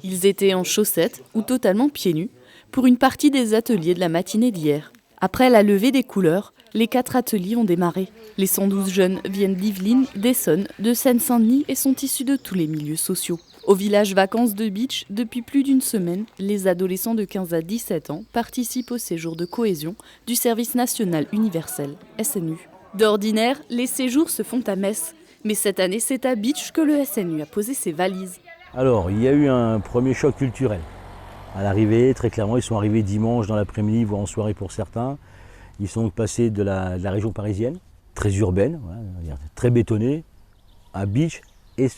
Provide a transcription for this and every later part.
Ils étaient en chaussettes ou totalement pieds nus pour une partie des ateliers de la matinée d'hier. Après la levée des couleurs, les 4 ateliers ont démarré. Les 112 jeunes viennent d'Yvelines, d'Essonne, de Seine-Saint-Denis et sont issus de tous les milieux sociaux. Au village vacances de Bitche, depuis plus d'une semaine, les adolescents de 15 à 17 ans participent au séjour de cohésion du Service national universel, SNU. D'ordinaire, les séjours se font à Metz. Mais cette année, c'est à Bitche que le SNU a posé ses valises. Alors, il y a eu un premier choc culturel. À l'arrivée, très clairement, ils sont arrivés dimanche dans l'après-midi, voire en soirée pour certains. Ils sont passés de la région parisienne, très urbaine, voilà, très bétonnée, à Bitche, et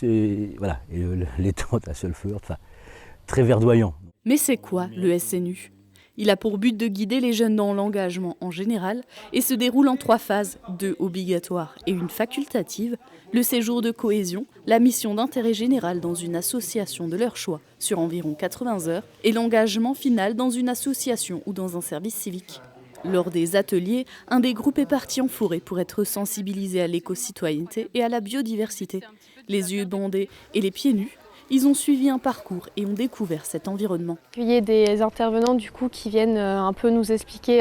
les tentes à Sulfur, enfin, très verdoyant. Mais c'est quoi le SNU ? Il a pour but de guider les jeunes dans l'engagement en général et se déroule en 3 phases, 2 obligatoires et une facultative, le séjour de cohésion, la mission d'intérêt général dans une association de leur choix sur environ 80 heures et l'engagement final dans une association ou dans un service civique. Lors des ateliers, un des groupes est parti en forêt pour être sensibilisé à l'éco-citoyenneté et à la biodiversité. Les yeux bandés et les pieds nus, ils ont suivi un parcours et ont découvert cet environnement. Il y a des intervenants du coup qui viennent un peu nous expliquer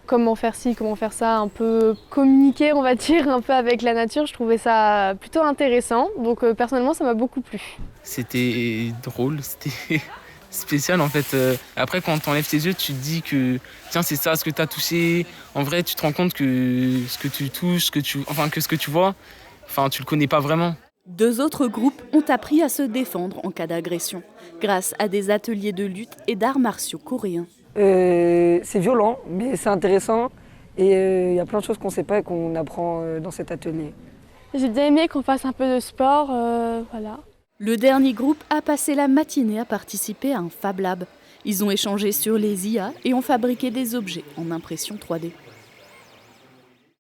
comment faire ci, comment faire ça, un peu communiquer on va dire un peu avec la nature. Je trouvais ça plutôt intéressant, donc personnellement ça m'a beaucoup plu. C'était drôle, c'était spécial en fait. Après quand t'enlèves tes yeux, tu te dis que tiens c'est ça ce que t'as touché. En vrai tu te rends compte que ce que tu touches, que ce que tu vois, tu le connais pas vraiment. 2 autres groupes ont appris à se défendre en cas d'agression, grâce à des ateliers de lutte et d'arts martiaux coréens. C'est violent, mais c'est intéressant. Et il y a plein de choses qu'on ne sait pas et qu'on apprend dans cet atelier. J'ai bien aimé qu'on fasse un peu de sport, voilà. Le dernier groupe a passé la matinée à participer à un Fab Lab. Ils ont échangé sur les IA et ont fabriqué des objets en impression 3D.